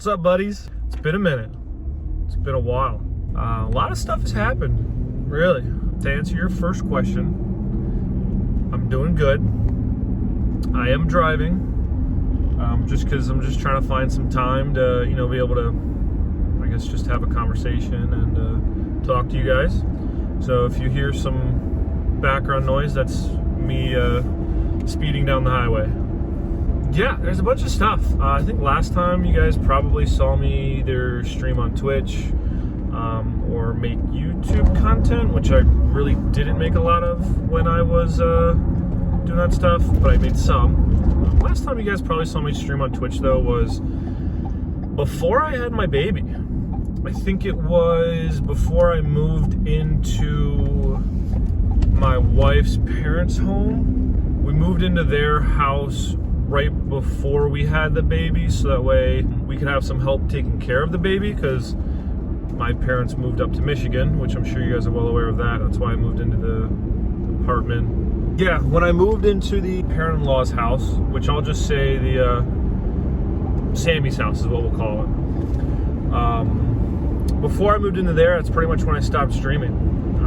What's up, buddies? It's been a minute. It's been a while. A lot of stuff has happened, really. To answer your first question, I'm doing good. I am driving, just because I'm just trying to find some time to, be able to, I guess, just have a conversation and talk to you guys. So if you hear some background noise, that's me speeding down the highway. Yeah, there's a bunch of stuff. I think last time you guys probably saw me either stream on Twitch or make YouTube content, which I really didn't make a lot of when I was doing that stuff, but I made some. Last time you guys probably saw me stream on Twitch, though, was before I had my baby. I think it was before I moved into my wife's parents' home. We moved into their house right before we had the baby, so that way we could have some help taking care of the baby, because my parents moved up to Michigan, which I'm sure you guys are well aware of that. That's why I moved into the apartment. Yeah, when I moved into the parent-in-law's house, which I'll just say the Sammy's house is what we'll call it. Before I moved into there, that's pretty much when I stopped streaming.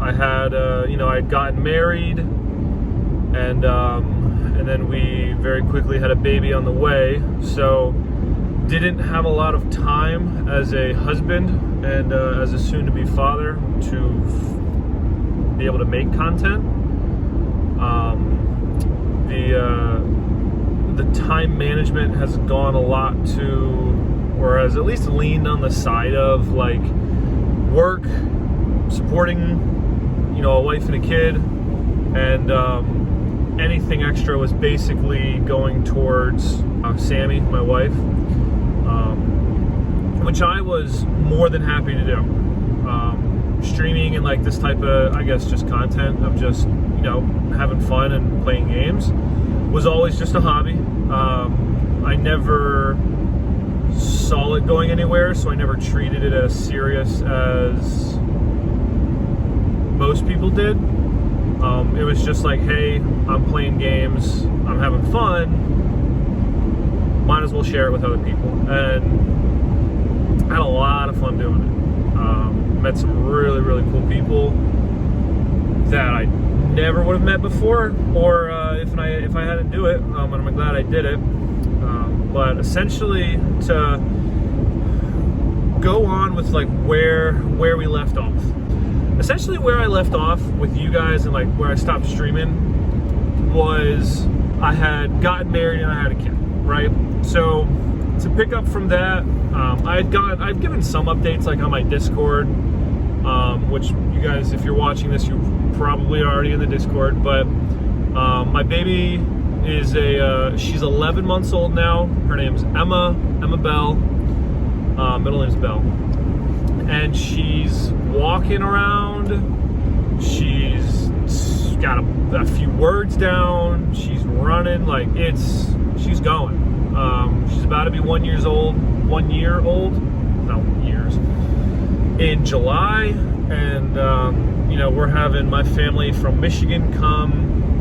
I had, I'd gotten married, and then we very quickly had a baby on the way, so didn't have a lot of time as a husband and as a soon-to-be father to be able to make content. The time management has gone a lot to, or has at least leaned on the side of like work, supporting, a wife and a kid, and anything extra was basically going towards Sammy, my wife, which I was more than happy to do. Streaming and like this type of, I guess, just content of just, having fun and playing games was always just a hobby. I never saw it going anywhere, so I never treated it as serious as most people did. It was just like, hey, I'm playing games, I'm having fun, might as well share it with other people. And I had a lot of fun doing it. Met some really, really cool people that I never would have met before, or if I had to do it, and I'm glad I did it. But essentially, to go on with like where we left off. Essentially, where I left off with you guys and like where I stopped streaming was I had gotten married and I had a kid, right? So to pick up from that, I've given some updates like on my Discord, which you guys, if you're watching this, you're probably already in the Discord. But my baby is she's 11 months old now. Her name's Emma Bell. Middle name's Bell. And she's walking around, she's got a few words down, she's running, like she's going. She's about to be 1 year old, in July, and we're having my family from Michigan come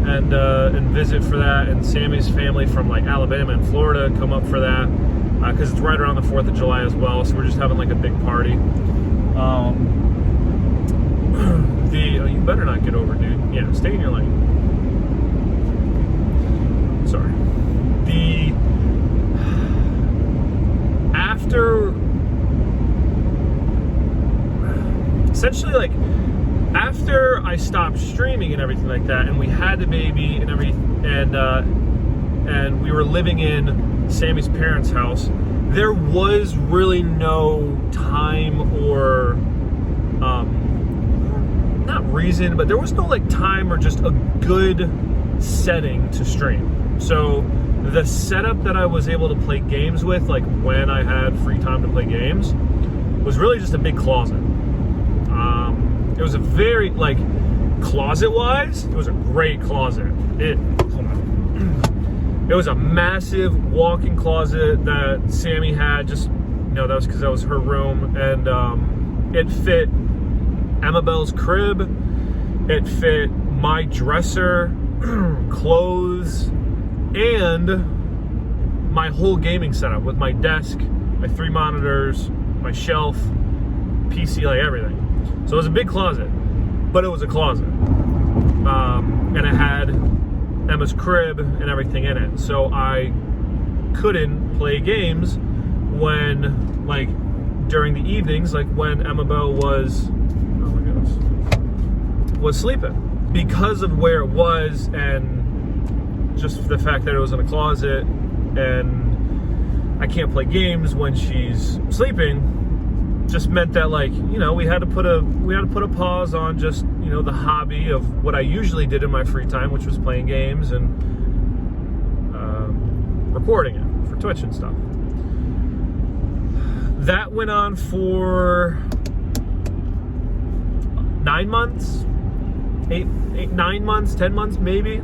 and visit for that, and Sammy's family from like Alabama and Florida come up for that, because it's right around the 4th of July as well, so we're just having like a big party. You better not get over, dude. Yeah, stay in your lane. Sorry. Essentially, like, after I stopped streaming and everything like that, and we had the baby and and we were living in Sammy's parents' house, there was really no time or not reason, but there was no like time or just a good setting to stream. So the setup that I was able to play games with, like when I had free time to play games, was really just a big closet. It was a very, like, closet-wise, it was a great closet. It was a massive walk-in closet that Sammy had, just, that was because that was her room, and it fit Emma Bell's crib, it fit my dresser, clothes, and my whole gaming setup with my desk my 3 monitors, my shelf, PC, like everything. So it was a big closet, but it was a closet. And it had Emma's crib and everything in it. So I couldn't play games when, like, during the evenings, like when Emma Bell was, oh my goodness, was sleeping, because of where it was and just the fact that it was in a closet and I can't play games when she's sleeping. Just meant that, like, you know, we had to put a pause on just, you know, the hobby of what I usually did in my free time, which was playing games and recording it for Twitch and stuff. That went on for 9 months, 9 months, 10 months maybe.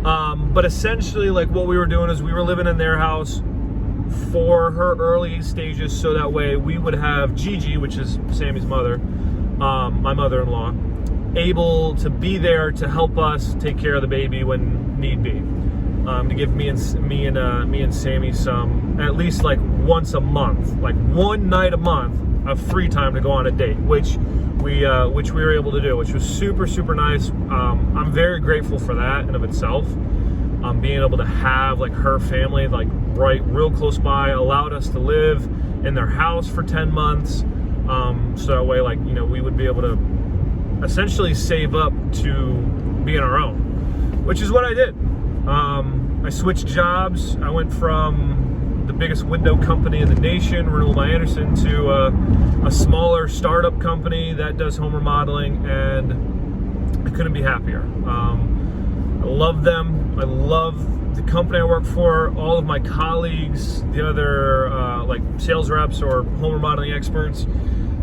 But essentially, like, what we were doing is we were living in their house for her early stages, so that way we would have Gigi, which is Sammy's mother, my mother-in-law, able to be there to help us take care of the baby when need be, to give me and Sammy some, at least like once a month, like one night a month of free time to go on a date, which we were able to do, which was super, super nice. I'm very grateful for that in of itself. Being able to have, like, her family, like, right real close by, allowed us to live in their house for 10 months. So that way, like, you know, we would be able to essentially save up to be on our own, which is what I did. I switched jobs. I went from the biggest window company in the nation, Renewal by Andersen, to a smaller startup company that does home remodeling, and I couldn't be happier. I love them. I love the company I work for, all of my colleagues, the other like sales reps or home remodeling experts,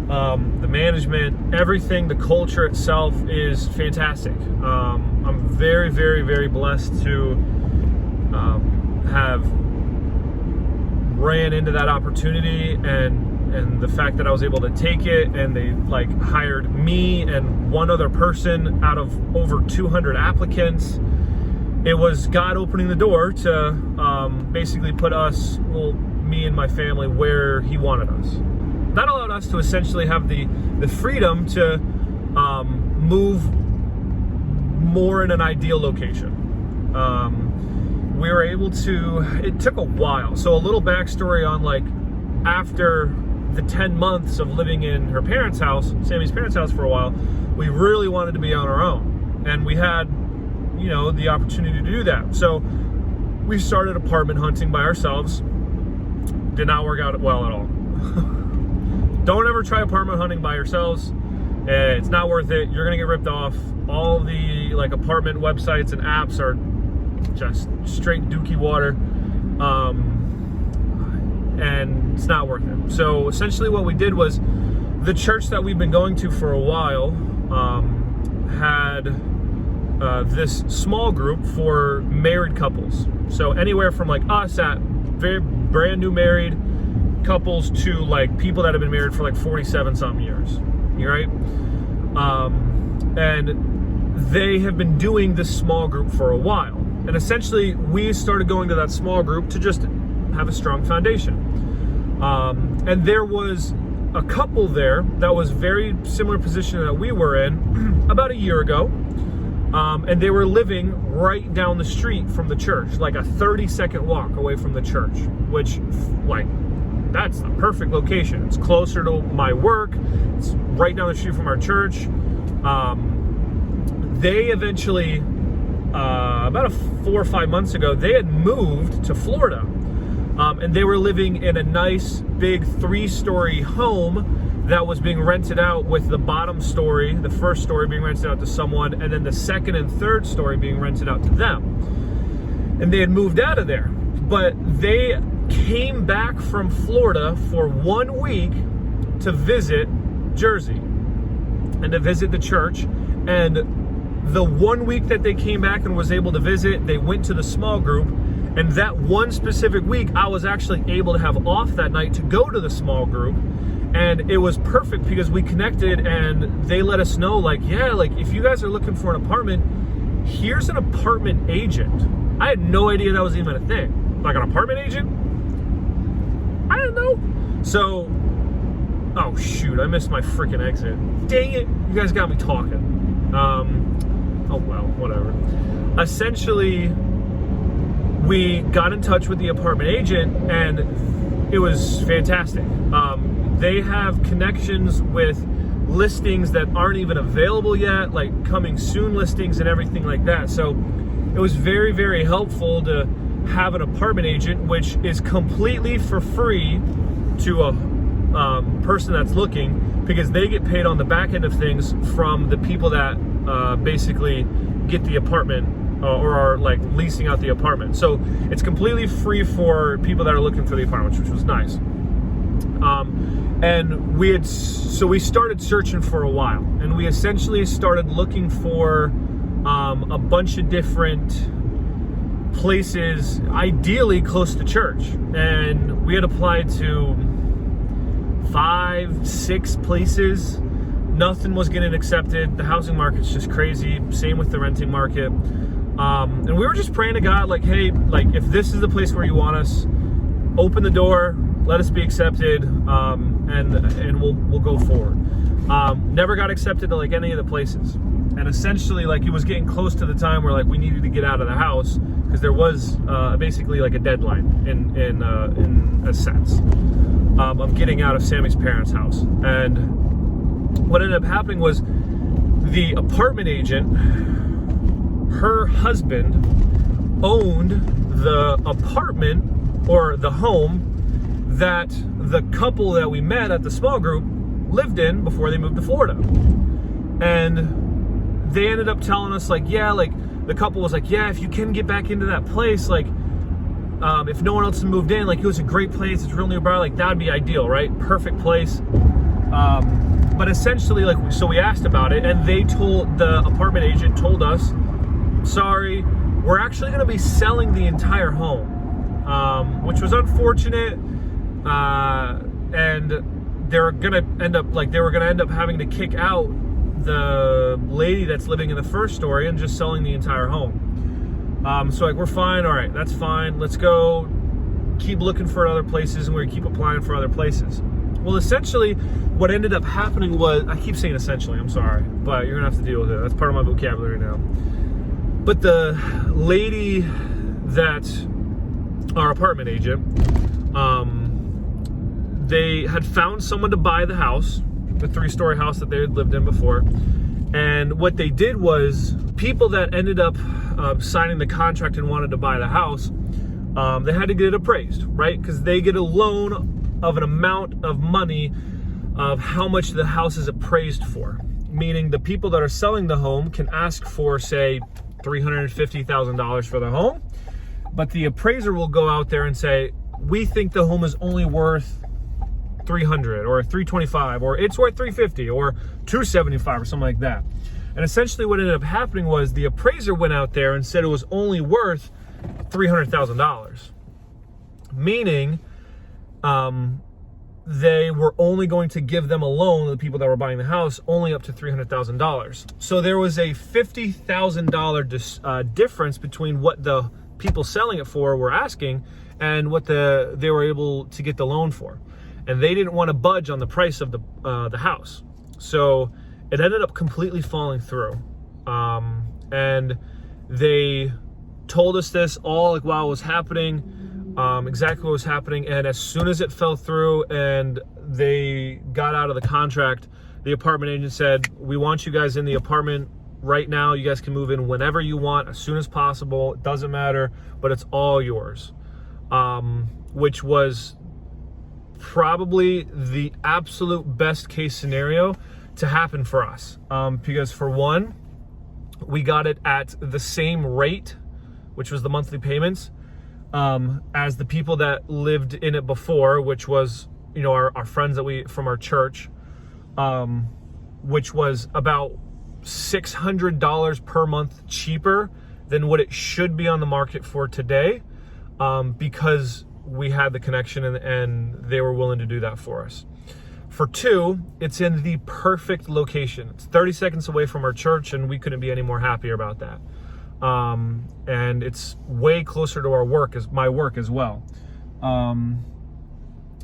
the management, everything, the culture itself is fantastic. I'm very, very, very blessed to have ran into that opportunity, and the fact that I was able to take it, and they, like, hired me and one other person out of over 200 applicants. It was God opening the door to basically put us, well, me and my family, where He wanted us. That allowed us to essentially have the freedom to move more in an ideal location. We were able to, it took a while. So a little backstory on, like, after the 10 months of living in her parents' house, Sammy's parents' house, for a while, we really wanted to be on our own. And we had, you know, the opportunity to do that. So we started apartment hunting by ourselves. Did not work out well at all. Don't ever try apartment hunting by yourselves. It's not worth it. You're gonna get ripped off. All the, like, apartment websites and apps are just straight dookie water, and it's not worth it. So essentially what we did was, the church that we've been going to for a while had this small group for married couples. So anywhere from, like, us at very brand new married couples to, like, people that have been married for like 47 something years, right? And they have been doing this small group for a while. And essentially we started going to that small group to just have a strong foundation. And there was a couple there that was very similar position that we were in about a year ago. And they were living right down the street from the church, like a 30-second walk away from the church, which, like, that's the perfect location. It's closer to my work. It's right down the street from our church. They eventually, about 4 or 5 months ago, they had moved to Florida. And they were living in a nice big 3-story home that was being rented out, with the bottom story, the first story, being rented out to someone, and then the second and third story being rented out to them. And they had moved out of there, but they came back from Florida for 1 week to visit Jersey and to visit the church. And the 1 week that they came back and was able to visit, they went to the small group. And that one specific week, I was actually able to have off that night to go to the small group. And it was perfect because we connected, and they let us know, like, yeah, like, if you guys are looking for an apartment, here's an apartment agent. I had no idea that was even a thing. Like, an apartment agent? I don't know. So, oh shoot, I missed my freaking exit. Dang it, you guys got me talking. Oh well, whatever. Essentially, we got in touch with the apartment agent, and it was fantastic. They have connections with listings that aren't even available yet, like coming soon listings and everything like that. So it was very, very helpful to have an apartment agent, which is completely for free to a person that's looking, because they get paid on the back end of things from the people that basically get the apartment or are like leasing out the apartment. So it's completely free for people that are looking for the apartments, which was nice. And we started searching for a while, and we essentially started looking for a bunch of different places, ideally close to church. And we had applied to 5, 6 places. Nothing was getting accepted. The housing market's just crazy. Same with the renting market. And we were just praying to God, like, hey, like, if this is the place where you want us, open the door, let us be accepted, and we'll go forward. Never got accepted to like any of the places. And essentially, like, it was getting close to the time where like we needed to get out of the house, because there was basically like a deadline in a sense of getting out of Sammy's parents' house. And what ended up happening was the apartment agent, her husband, owned the apartment or the home that the couple that we met at the small group lived in before they moved to Florida. And they ended up telling us, like, yeah, like, the couple was like, yeah, if you can get back into that place, like, if no one else has moved in, like, it was a great place, it's real nearby, like, that would be ideal, right? Perfect place. But essentially, like, so we asked about it, and the apartment agent told us, sorry, we're actually going to be selling the entire home, which was unfortunate. And they were going to end up having to kick out the lady that's living in the first story and just selling the entire home. So like, we're fine. All right, that's fine. Let's go keep looking for other places, and we're gonna keep applying for other places. Well, essentially what ended up happening was, I keep saying essentially, I'm sorry, but you're gonna have to deal with it. That's part of my vocabulary now. But the lady that, our apartment agent, they had found someone to buy the house, the 3-story house that they had lived in before. And what they did was, people that ended up signing the contract and wanted to buy the house, they had to get it appraised, right? Because they get a loan of an amount of money of how much the house is appraised for. Meaning the people that are selling the home can ask for, say, $350,000 for the home, but the appraiser will go out there and say, we think the home is only worth $300 or $325, or it's worth $350 or $275 or something like that. And essentially what ended up happening was the appraiser went out there and said it was only worth $300,000, meaning they were only going to give them a loan, the people that were buying the house, only up to $300,000. So there was a $50,000 difference between what the people selling it for were asking and what they were able to get the loan for. And they didn't want to budge on the price of the house. So it ended up completely falling through. And they told us this all like while it was happening, exactly what was happening. And as soon as it fell through and they got out of the contract, the apartment agent said, we want you guys in the apartment right now. You guys can move in whenever you want, as soon as possible. It doesn't matter, but it's all yours. Which was probably the absolute best case scenario to happen for us. Because for one, we got it at the same rate, which was the monthly payments, as the people that lived in it before, which was, you know, our friends from our church, which was about $600 per month cheaper than what it should be on the market for today, because we had the connection and they were willing to do that for us. For two, it's in the perfect location. It's 30 seconds away from our church, and we couldn't be any more happier about that. And it's way closer to my work as well.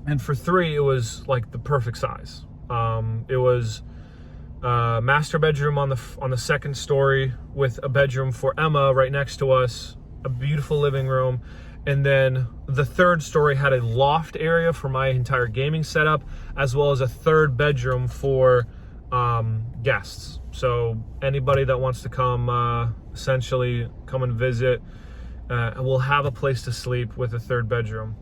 And for 3, it was like the perfect size. It was master bedroom on the second story with a bedroom for Emma right next to us, a beautiful living room, and then the 3rd story had a loft area for my entire gaming setup, as well as a 3rd bedroom for guests. So anybody that wants to come, essentially come and visit, will have a place to sleep with a 3rd bedroom,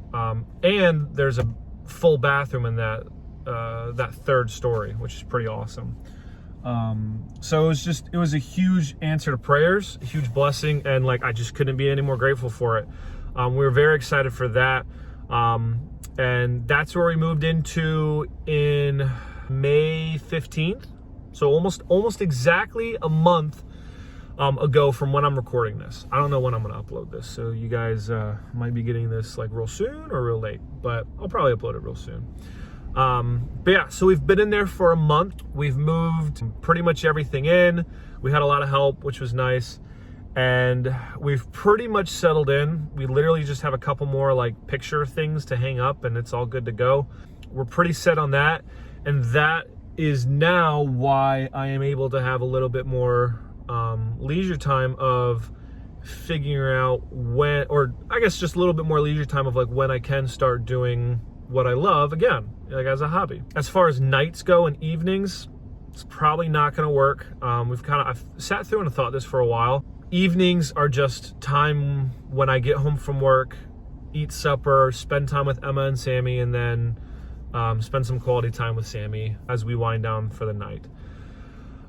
and there's a full bathroom in that 3rd story, which is pretty awesome. So it was a huge answer to prayers, a huge blessing, and like I just couldn't be any more grateful for it. We were very excited for that, and that's where we moved into in May 15th. So almost exactly a month ago from when I'm recording this. I don't know when I'm going to upload this, so you guys might be getting this like real soon or real late, but I'll probably upload it real soon. But yeah, so we've been in there for a month. We've moved pretty much everything in. We had a lot of help, which was nice. And we've pretty much settled in. We literally just have a couple more like picture things to hang up and it's all good to go. We're pretty set on that. And that is now why I am able to have a little bit more leisure time of figuring out when, or I guess just a little bit more leisure time of like when I can start doing what I love again, like as a hobby. As far as nights go and evenings, it's probably not going to work. I've sat through and thought this for a while. Evenings are just time when I get home from work, eat supper, spend time with Emma and Sammy, and then spend some quality time with Sammy as we wind down for the night.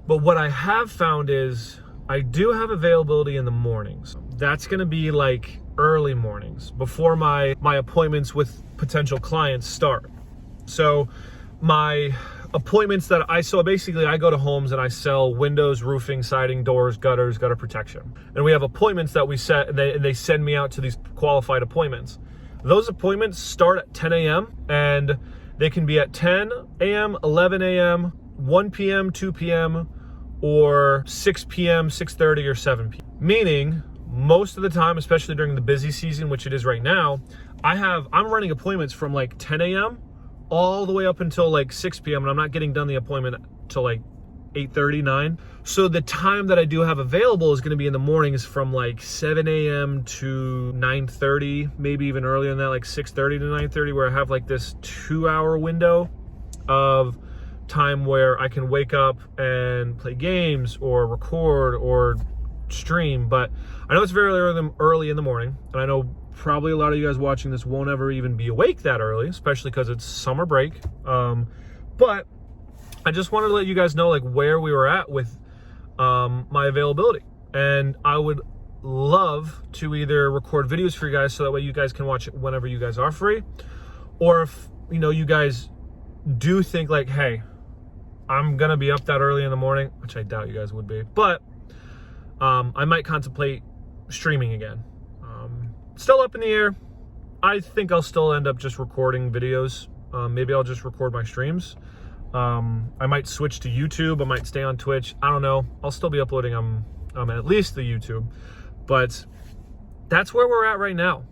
But what I have found is I do have availability in the mornings. That's going to be like early mornings before my appointments with potential clients start. So my appointments so basically I go to homes and I sell windows, roofing, siding, doors, gutters, gutter protection. And we have appointments that we set, and they send me out to these qualified appointments. Those appointments start at 10 a.m. and they can be at 10 a.m., 11 a.m., 1 p.m., 2 p.m., or 6 p.m., 6:30, or 7 p.m. Meaning, most of the time, especially during the busy season, which it is right now, I'm running appointments from like 10 a.m. all the way up until like 6 p.m. and I'm not getting done the appointment till like 8:30, 9. So the time that I do have available is going to be in the mornings from like 7 a.m. to 9:30, maybe even earlier than that, like 6:30 to 9:30, where I have like this 2-hour window of time where I can wake up and play games or record or stream. But I know it's very early in the morning, and I know probably a lot of you guys watching this won't ever even be awake that early, especially because it's summer break. But I just wanted to let you guys know like where we were at with my availability, and I would love to either record videos for you guys so that way you guys can watch it whenever you guys are free, or if you guys do think like, hey, I'm gonna be up that early in the morning, which I doubt you guys would be, but I might contemplate streaming again. Still up in the air. I think I'll still end up just recording videos. Maybe I'll just record my streams. I might switch to YouTube. I might stay on Twitch. I don't know. I'll still be uploading on at least the YouTube. But that's where we're at right now.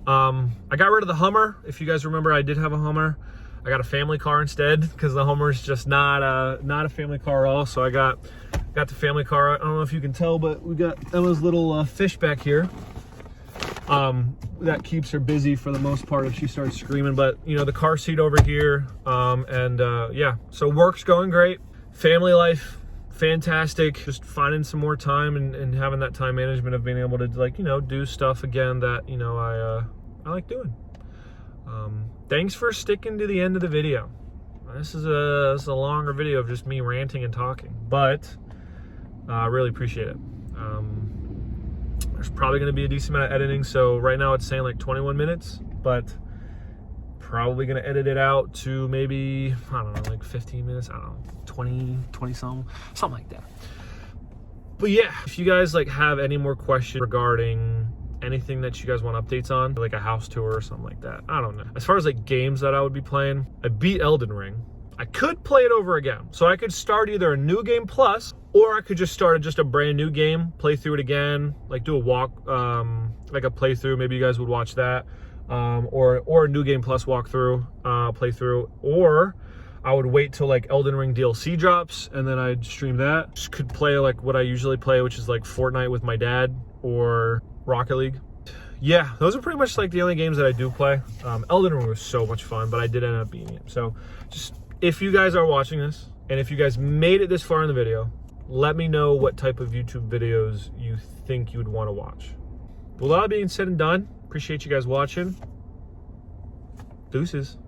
I got rid of the Hummer. If you guys remember, I did have a Hummer. I got a family car instead because the Hummer is just not a family car at all. So I got the family car. I don't know if you can tell, but we got Emma's little fish back here. That keeps her busy for the most part if she starts screaming. But the car seat over here, yeah. So work's going great. Family life, fantastic. Just finding some more time and having that time management of being able to do stuff again that I like doing. Thanks for sticking to the end of the video. This is a longer video of just me ranting and talking, but I really appreciate it. There's probably going to be a decent amount of editing, so right now it's saying like 21 minutes, but probably going to edit it out to maybe, I don't know, like 15 minutes, I don't know, 20 something like that. But yeah, if you guys have any more questions regarding anything that you guys want updates on, like a house tour or something like that, I don't know. As far as games that I would be playing, I beat Elden Ring. I could play it over again. So I could start either a new game plus, or I could just start a brand new game, play through it again, do a walk, like a playthrough. Maybe you guys would watch that. or a New Game Plus walkthrough, playthrough, or I would wait till like Elden Ring DLC drops and then I'd stream that. Just could play like what I usually play, which is like Fortnite with my dad or Rocket League. Yeah, those are pretty much like the only games that I do play. Elden Ring was so much fun, but I did end up beating it. So just, if you guys are watching this and if you guys made it this far in the video, let me know what type of YouTube videos you think you would want to watch. With all that being said and done, appreciate you guys watching. Deuces.